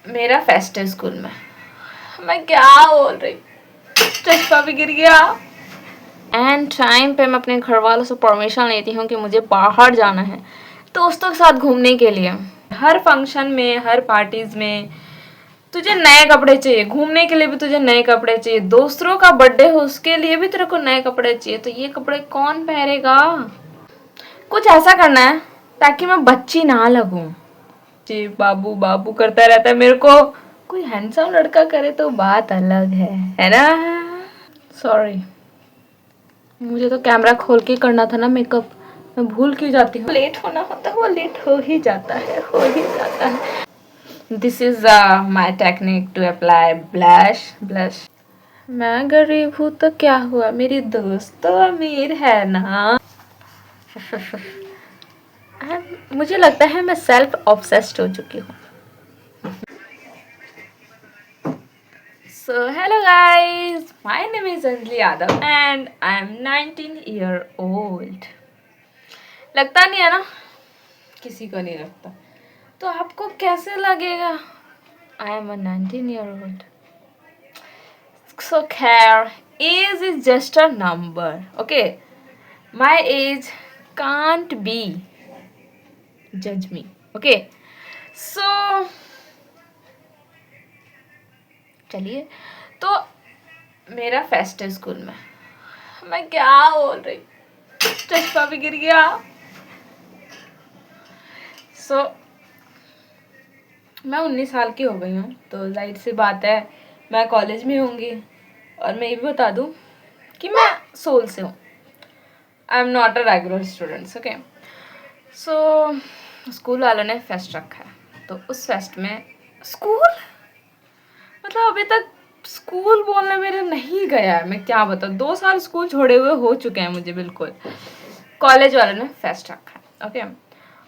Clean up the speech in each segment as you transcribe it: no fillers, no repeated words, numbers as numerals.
मेरा फेस्ट है स्कूल में। मैं क्या बोल रही, चश्मा भी गिर गया। एंड टाइम पे मैं अपने घर वालों से परमिशन लेती हूँ कि मुझे बाहर जाना है दोस्तों के साथ घूमने के लिए। हर फंक्शन में, हर पार्टीज में तुझे नए कपड़े चाहिए, घूमने के लिए भी तुझे नए कपड़े चाहिए, दूसरों का बर्थडे हो उसके लिए भी तेरे को नए कपड़े चाहिए। तो ये कपड़े कौन पहनेगा? कुछ ऐसा करना है ताकि मैं बच्ची ना लगूं। जी बाबू बाबू करता रहता है मेरे को। कोई हैंडसम लड़का करे तो बात अलग है ना? सॉरी, मुझे तो कैमरा खोल के करना था ना मेकअप। मैं भूल क्यों जाती हूँ? लेट होना होता है वो लेट हो ही जाता है, हो ही जाता है। This is my technique to apply blush. मैं गरीब हूँ तो क्या हुआ, मेरी दोस्त तो अमीर है ना। मुझे लगता है मैं सेल्फ ऑब्सेस्ड हो चुकी हूँ। So hello guys, my name is Anjali Yadav and I am 19-year-old. लगता नहीं है ना? किसी को नहीं लगता। तो आपको कैसे लगेगा? I am a 19-year-old. So care, age is just a number. Okay, my age can't be judge me. Okay, so चलिए, तो मेरा फेस्ट है स्कूल में। मैं क्या बोल रही, चश्मा भी गिर गया। मैं 19 साल की हो गई हूँ तो जाहिर सी बात है मैं कॉलेज में होंगी। और मैं ये भी बता दूँ कि मैं सोल से हूँ। I am not a regular student. Okay, so school वालों ने फेस्ट रखा है तो उस फेस्ट में स्कूल मतलब अभी तक स्कूल बोलने मेरे नहीं गया है। मैं क्या बताऊँ, 2 साल स्कूल छोड़े हुए हो चुके हैं मुझे। बिल्कुल कॉलेज वालों ने फेस्ट रखा है। ओके,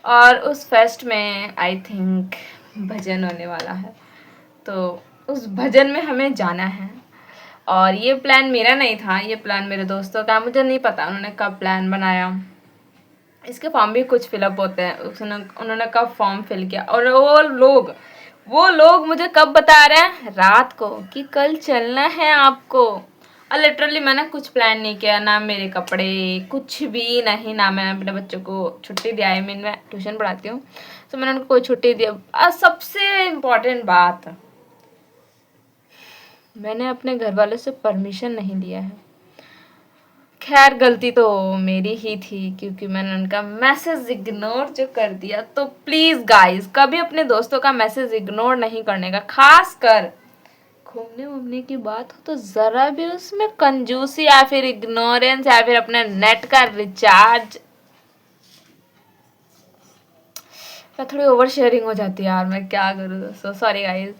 और उस फेस्ट में आई थिंक भजन होने वाला है तो उस भजन में हमें जाना है। और ये प्लान मेरा नहीं था, ये प्लान मेरे दोस्तों का। मुझे नहीं पता उन्होंने कब प्लान बनाया। इसके फॉर्म भी कुछ फिलअप होते हैं, उन्होंने कब फॉर्म फिल किया। और वो लोग मुझे कब बता रहे हैं? रात को, कि कल चलना है आपको। और लिटरली मैंने कुछ प्लान नहीं किया, ना मेरे कपड़े, कुछ भी नहीं। ना मैंने अपने बच्चों को छुट्टी दिया है। मैं ट्यूशन पढ़ाती हूँ तो मैंने उनको कोई छुट्टी दिया। और सबसे इम्पोर्टेंट बात, मैंने अपने घर वालों से परमिशन नहीं लिया है। खैर गलती तो मेरी ही थी क्योंकि मैंने उनका मैसेज इग्नोर जो कर दिया। तो प्लीज़ गाइस, कभी अपने दोस्तों का मैसेज इग्नोर नहीं करने का। खास कर घूमने वूमने की बात हो तो ज़रा भी उसमें कंजूसी या फिर इग्नोरेंस या फिर अपने नेट का रिचार्ज, मैं थोड़ी ओवर शेयरिंग हो जाती है यार, मैं क्या करूँ। So sorry guys.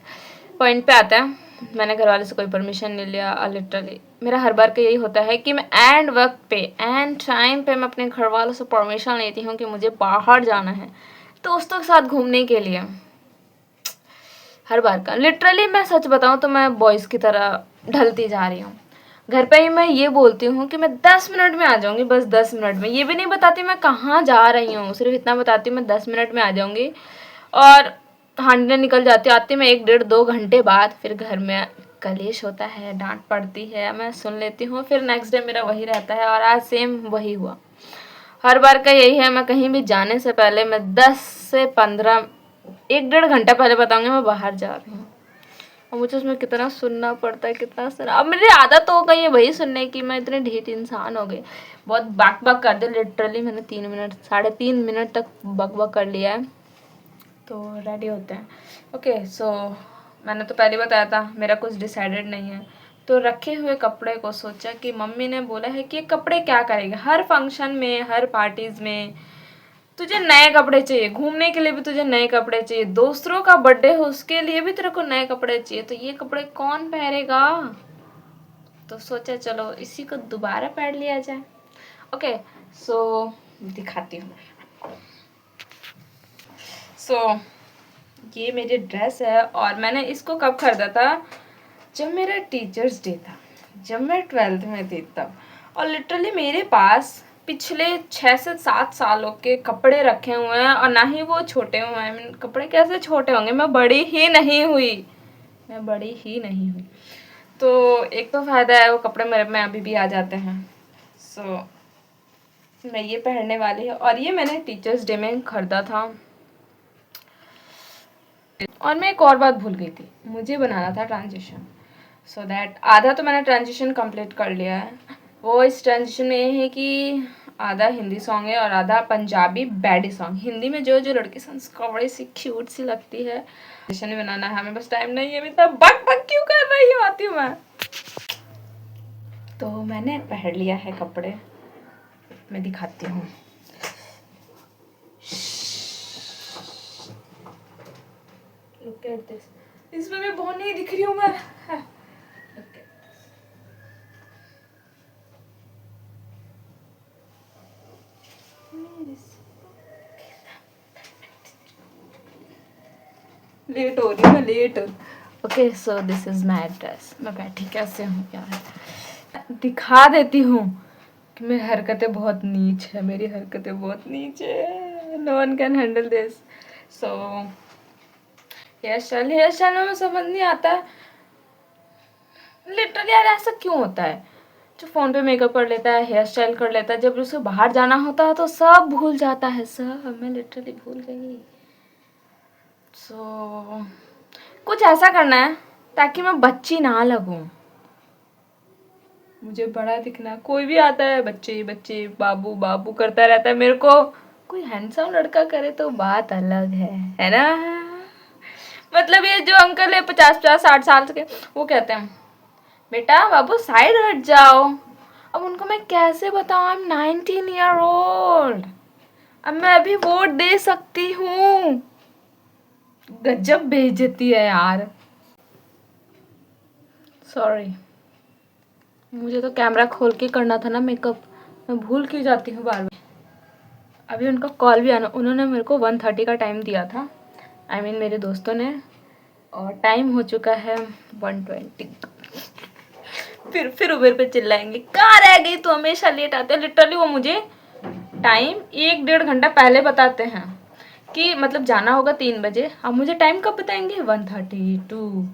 पॉइंट पे आता है, मैंने घर वाले से कोई परमिशन नहीं लिया। लिटरली मेरा हर बार का यही होता है कि मैं एंड वक्त पे, एंड टाइम पे मैं अपने घर वालों से परमिशन लेती हूँ कि मुझे बाहर जाना है दोस्तों के साथ घूमने के लिए। हर बार का लिटरली मैं सच बताऊँ तो मैं बॉयज़ की तरह ढलती जा रही हूँ। घर पे ही मैं ये बोलती हूँ कि मैं 10 मिनट में आ जाऊँगी, बस 10 मिनट में। ये भी नहीं बताती मैं कहाँ जा रही हूँ, सिर्फ इतना बताती हूँ मैं 10 मिनट में आ जाऊँगी। और हाँडने निकल जाती, आती मैं 1 डेढ़ 2 घंटे बाद। फिर घर में कलेश होता है, डांट पड़ती है, मैं सुन लेती हूँ। फिर नेक्स्ट डे मेरा वही रहता है और आज सेम वही हुआ। हर बार का यही है, मैं कहीं भी जाने से पहले मैं 10 से 15 1 डेढ़ घंटा पहले बताऊँगी मैं बाहर जा रही हूँ। और मुझे उसमें कितना सुनना पड़ता है, कितना सुना। अब मेरी आदत हो गई है वही सुनने की, मैं इतनी ढीठ इंसान हो गई। बहुत बक बक कर दे। लिटरली मैंने 3 मिनट 3.5 मिनट तक बक बक कर लिया है। तो रेडी होते हैं। ओके, सो मैंने तो पहले बताया था मेरा कुछ डिसाइडेड नहीं है। तो रखे हुए कपड़े को सोचा कि मम्मी ने बोला है कि ये कपड़े क्या करेंगे, हर फंक्शन में, हर पार्टीज़ में तुझे नए कपड़े चाहिए, घूमने के लिए भी तुझे नए कपड़े चाहिए, दूसरों का बर्थडे हो उसके लिए भी तेरे को नए कपड़े चाहिए। तो ये कपड़े कौन पहनेगा? तो सोचा चलो इसी को दोबारा पहन लिया जाए। ओके, सो दिखाती हूँ। सो ये मेरी ड्रेस है और मैंने इसको कब खरीदा था? जब मेरा टीचर्स डे था, जब मैं 12th में थी तब। और लिटरली मेरे पास पिछले 6 से 7 सालों के कपड़े रखे हुए हैं और ना ही वो छोटे हुए हैं। कपड़े कैसे छोटे होंगे, मैं बड़ी ही नहीं हुई, मैं बड़ी ही नहीं हुई। तो एक तो फ़ायदा है वो कपड़े मेरे में अभी भी आ जाते हैं। सो मैं ये पहनने वाली है और ये मैंने टीचर्स डे में ख़रीदा था। और मैं एक और बात भूल गई थी, मुझे बनाना था ट्रांजिशन। सो दैट आधा तो मैंने ट्रांजिशन कंप्लीट कर लिया है। वो इस ट्रांजिशन में ये है कि आधा हिंदी सॉन्ग है और आधा पंजाबी बैडी सॉन्ग। हिंदी में जो जो लड़की संस्कार बड़ी सी क्यूट सी लगती है, ट्रांजिशन में बनाना है। हमें बस टाइम नहीं है, इतना बक बक क्यों कर रही हूँ, आती हूँ मैं। तो मैंने पहन लिया है कपड़े, मैं दिखाती हूँ। Look at this. इसमें मैं बहुत नहीं दिख रही हूँ मैं। लेट हो रही हूँ मैं, late. Okay so this is my dress. मैं बैठी कैसे हूँ यार, दिखा देती हूँ कि मेरी हरकतें बहुत नीच है, मेरी हरकतें बहुत नीच है। No one can handle this. So hair style में समझ नहीं आता लिटरली यार, ऐसा क्यों होता है। जो फ़ोन पे मेकअप कर लेता है, हेयर स्टाइल कर लेता है, जब उसे बाहर जाना होता है तो सब भूल जाता है, सब। मैं लिटरली भूल गई। सो कुछ ऐसा करना है ताकि मैं बच्ची ना लगूं। मुझे बड़ा दिखना, कोई भी आता है बच्चे बच्चे बाबू बाबू करता रहता है, मेरे को कोई हैंडसम लड़का करे तो बात अलग है ना। मतलब ये जो अंकल है 50-60 साल के, वो कहते हैं बेटा बाबू साइड हट जाओ। अब उनको मैं कैसे बताऊं, आई एम 19 ईयर ओल्ड, अब मैं अभी वोट दे सकती हूँ। गजब बेइज्जती है यार। सॉरी, मुझे तो कैमरा खोल के करना था ना मेकअप, मैं भूल क्यों जाती हूँ बार बार। अभी उनका कॉल भी आना, उन्होंने मेरे को 1:30 का टाइम दिया था, आई मीन मेरे दोस्तों ने, और टाइम हो चुका है 1:20। फिर उबेर पे चिल्लाएंगे कहाँ रह गई तू, हमेशा लेट आते हैं। लिटरली वो मुझे टाइम 1-1.5 घंटा पहले बताते हैं कि मतलब जाना होगा 3 बजे। अब मुझे टाइम कब बताएंगे, 1:32,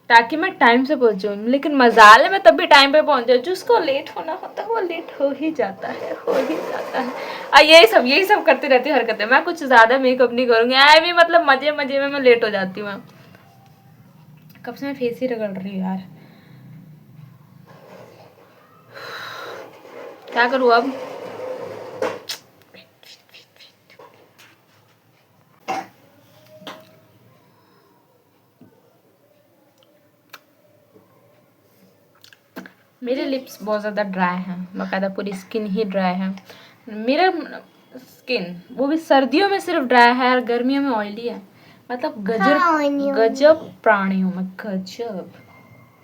ताकि मैं टाइम से पहुंचूं। लेकिन मजाल है मैं तब भी टाइम पे पहुंच जाऊँ। जिसको लेट होना होता है वो लेट हो ही जाता है, हो ही जाता है। यही सब करती रहती हरकतें। मैं कुछ ज़्यादा मेकअप नहीं करूँगी, आए भी मतलब मजे मजे में मैं लेट हो जाती हूँ। कब से मैं फेस ही रगड़ रही हूँ यार, क्या करूँ अब। मेरे लिप्स बहुत ज़्यादा ड्राई हैं, बाकायदा पूरी स्किन ही ड्राई है। मेरा स्किन वो भी सर्दियों में सिर्फ ड्राई है और गर्मियों में ऑयली है। मतलब गजब प्राणी हूँ मैं, गजब।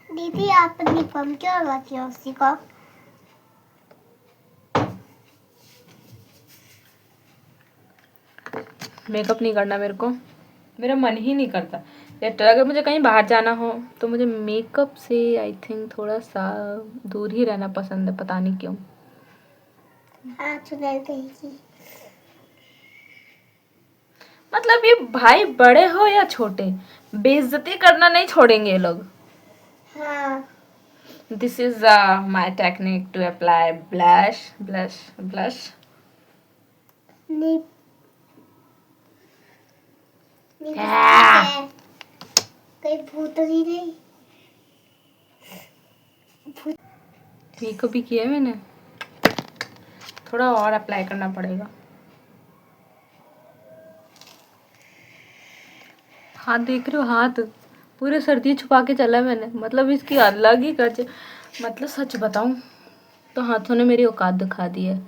दीदी आप लिपम क्यों लगाती हो उसी को? मेकअप नहीं करना मेरे को, मेरा मन ही नहीं करता। अगर मुझे कहीं बाहर जाना हो तो मुझे मेकअप से आई थिंक थोड़ा सा दूर ही रहना पसंद है, पता नहीं क्यों। मतलब ये भाई बड़े हो या छोटे, बेइज्जती करना नहीं छोड़ेंगे ये लोग। हाँ। This is my technique to apply blush. कोई भूत ही नहीं। मेकअप भी किया है मैंने, थोड़ा और अप्लाई करना पड़ेगा। हाथ देख रहे हो, हाथ पूरे सर्दी छुपा के चला है मैंने। मतलब इसकी अलग ही गज, मतलब सच बताऊं तो हाथों ने मेरी औकात दिखा दी है।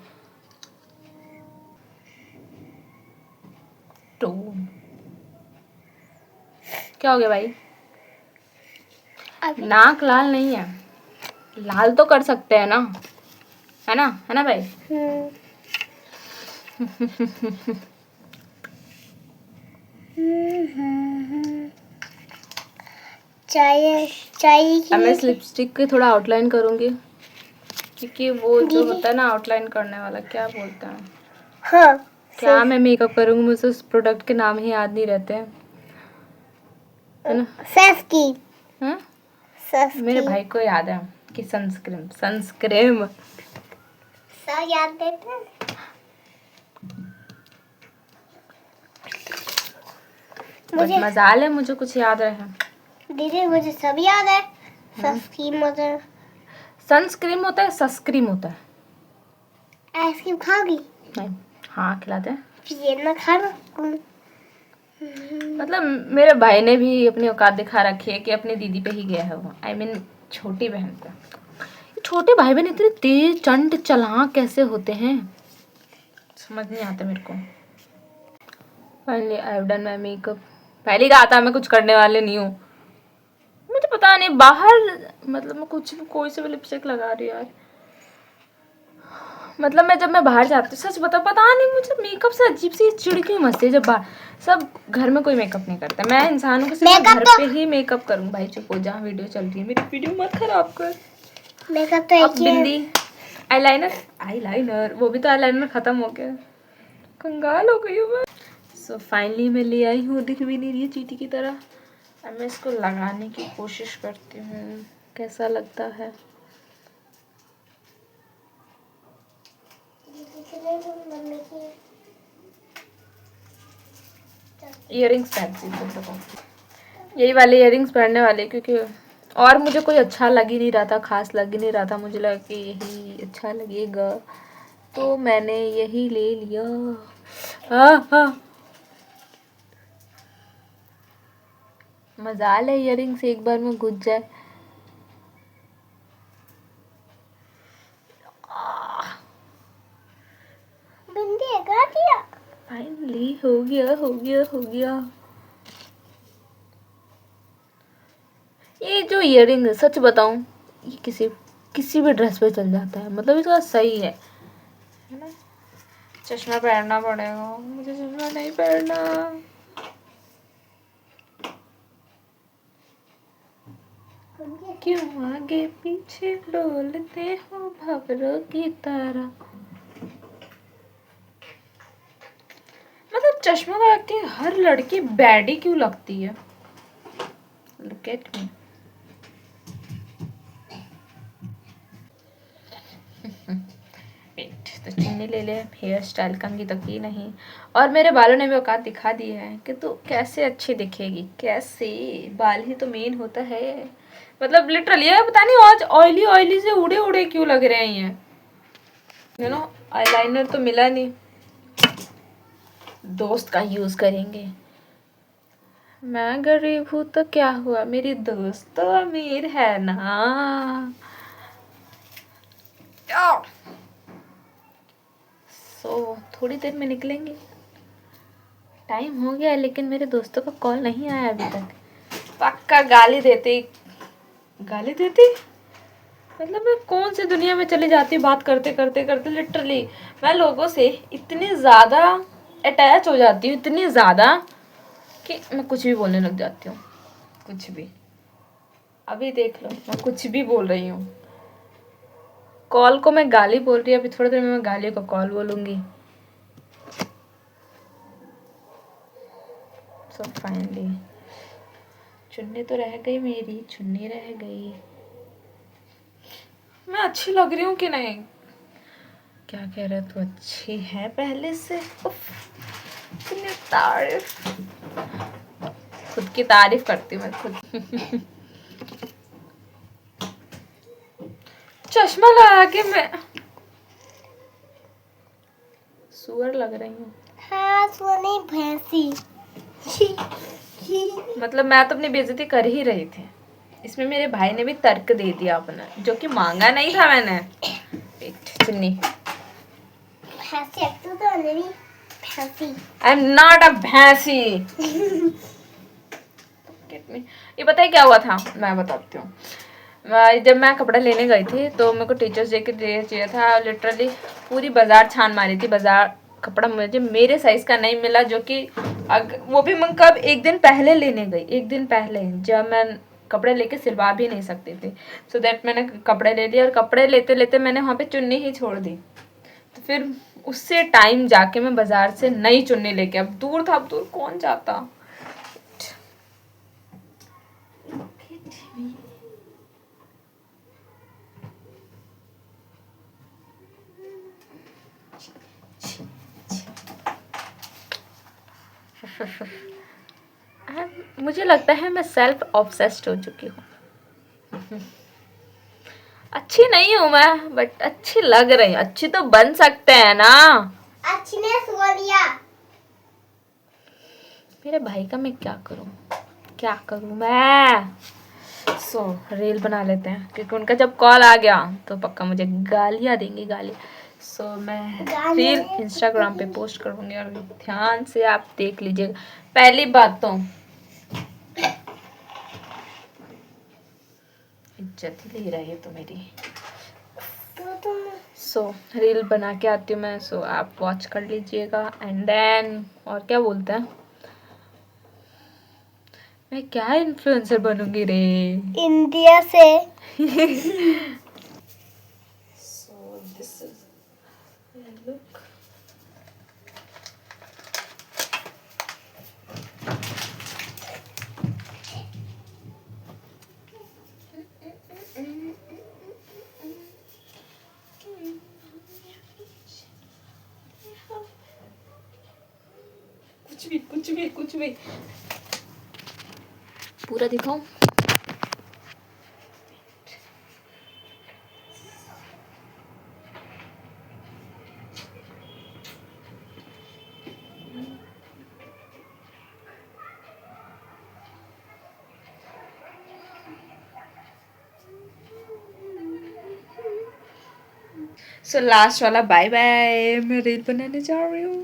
तो क्या हो गया भाई, नाक लाल नहीं है, लाल तो कर सकते हैं ना, है ना भाई। चाहिए अब मैं इस लिपस्टिक की थोड़ा आउटलाइन करूंगी। क्योंकि वो जो दीदी। होता है ना आउटलाइन करने वाला, क्या बोलते हैं, हाँ क्या मैं मेकअप करूँगी, मुझे उस प्रोडक्ट के नाम ही याद नहीं रहते हैं, है ना। सस्की हाँ सस्की मेरे भाई को याद है कि सनस्क्रीन सनस्क्रीम। सब याद देते हैं। बट मजाल है मुझे कुछ याद रहे। दीदी मुझे सब याद है। सस्की मदर सनस्क्रीम होता है, सनस्क्रीम होता है। आइसक्रीम खाओगी? नहीं, हाँ खिलाते हैं। फिर मैं खा रहा मतलब मेरे भाई ने भी अपनी औकात दिखा रखी है कि अपनी दीदी पे ही गया है वो, आई मीन छोटी बहन पे। छोटे भाई बहन इतने तेज चंड चालाक कैसे होते हैं, समझ नहीं आता मेरे को। Finally I have done my makeup. पहले कहा था मैं कुछ करने वाले नहीं हूँ, मुझे पता नहीं बाहर, मतलब मैं कुछ भी कोई से भी लिपस्टिक लगा रही हूँ यार। मतलब मैं जब मैं बाहर जाती हूँ, सच बता, पता नहीं मुझे मेकअप से अजीब सी चिढ़ क्यों मचती है। जब बाहर सब घर में कोई मेकअप नहीं करता, मैं इंसान हूँ कि सिर्फ घर पे ही मेकअप करूँ। भाई चुप हो जा, वीडियो चल रही है मेरी, वीडियो मत खराब कर। मेकअप तो अब बिंदी, आईलाइनर वो भी तो आईलाइनर खत्म हो गया, कंगाल हो गई हूँ मैं। सो फाइनली मैं ले आई हूँ, दिख भी नहीं रही है चींटी की तरह। अब मैं इसको लगाने की कोशिश करती हूँ कैसा लगता है। इयरिंग्स यही वाले इयरिंग्स पहनने वाले, क्योंकि और मुझे कोई अच्छा लग ही नहीं रहा था, खास लग ही नहीं रहा था। मुझे लगा कि यही अच्छा लगेगा तो मैंने यही ले लिया। हाँ मजाल है इयरिंग्स एक बार में घुस जाए। बिंदी लगा दिया। फाइनली हो गया हो गया हो गया। ये जो इयरिंग है सच बताऊं, ये किसी भी ड्रेस पे चल जाता है, मतलब इसका सही है ना। चश्मा पहनना पड़ेगा, मुझे चश्मा नहीं पहनना। क्यों आगे पीछे डोलते हो भंवरों की तरह। मतलब चश्मा लगा के हर लड़की बैडी क्यों लगती है। Look at me. तो चुन्नी ले ले, हेयर स्टाइल कंघी तक ही नहीं। और मेरे बालों ने भी औकात दिखा दी है कि तू कैसे अच्छी दिखेगी, कैसे। बाल ही तो मेन होता है। मतलब लिटरली पता नहीं आज ऑयली ऑयली से उड़े उड़े क्यों लग रहे हैं। यू नो आईलाइनर तो मिला नहीं, दोस्त का यूज करेंगे। मैं गरीब हूँ तो क्या हुआ, मेरी दोस्त तो अमीर है ना। थोड़ी देर में निकलेंगे, टाइम हो गया है, लेकिन मेरे दोस्तों का कॉल नहीं आया अभी तक। पक्का गाली देती मतलब मैं कौन सी दुनिया में चली जाती बात करते करते करते। लिटरली मैं लोगों से इतनी ज़्यादा अटैच हो जाती हूँ, इतनी ज़्यादा कि मैं कुछ भी बोलने लग जाती हूँ, कुछ भी। अभी देख लो मैं कुछ भी बोल रही हूँ, कॉल को मैं गाली बोल रही हूँ, अभी थोड़ी देर में मैं गाली को कॉल बोलूँगी। सो फाइनली चुन्नी तो रह गई, मेरी चुन्नी रह गई। मैं अच्छी लग रही हूँ कि नहीं? क्या कह रहे तू अच्छी है पहले से। इतनी तारीफ, खुद की तारीफ करती हूँ मैं खुद। चश्मा लगा के मैं सुअर लग रही हूँ। हाँ सुनी भैंसी। मतलब मैं तो अपनी बेइज्जती कर ही रही थी, इसमें मेरे भाई ने भी तर्क दे दिया अपना, जो कि मांगा नहीं था मैंने। चुन्नी भैंसी तू तो नहीं भैंसी। आई एम नॉट अ भैंसी। ये पता है क्या हुआ था, मैं बताती हूँ। जब मैं कपड़ा लेने गई थी तो मेरे को टीचर्स डे के लिए चाहिए था। लिटरली पूरी बाजार छान मारी थी, बाजार कपड़ा मुझे मेरे साइज का नहीं मिला। जो कि वो भी मैं कब एक दिन पहले लेने गई, एक दिन पहले जब मैं कपड़े लेके सिलवा भी नहीं सकती थी। सो दैट मैंने कपड़े ले लिए और कपड़े लेते लेते मैंने वहाँ पे चुन्नी ही छोड़ दी। तो फिर उससे टाइम जाके मैं बाजार से नई चुन्नी लेके, अब दूर था, अब दूर कौन जाता। मुझे लगता है मैं सेल्फ ऑब्सेस्ड हो चुकी हूँ। अच्छी नहीं हूँ मैं, बट अच्छी लग रही हूँ। अच्छी तो बन सकते हैं ना। अच्छी ने सो लिया। मेरे भाई का मैं क्या करूँ, क्या करूँ मैं। सो रील बना लेते हैं, क्योंकि उनका जब कॉल आ गया तो पक्का मुझे गालियाँ देंगे, गाली। सो मैं रील इंस्टाग्राम पे पोस्ट करूँगी और ध्यान से आप देख लीजिएगा। पहली बात तो इज्जत ही ले रही है तो मेरी। सो रील बना के आती हूँ मैं, सो आप वॉच कर लीजिएगा। एंड देन और क्या बोलते हैं, मैं क्या इन्फ्लुएंसर बनूंगी रे इंडिया से। सो दिस इज लुक। कुछ भी पूरा दिखाऊं। सो लास्ट वाला बाय बाय, मैं रील बनाने जा रही हूँ।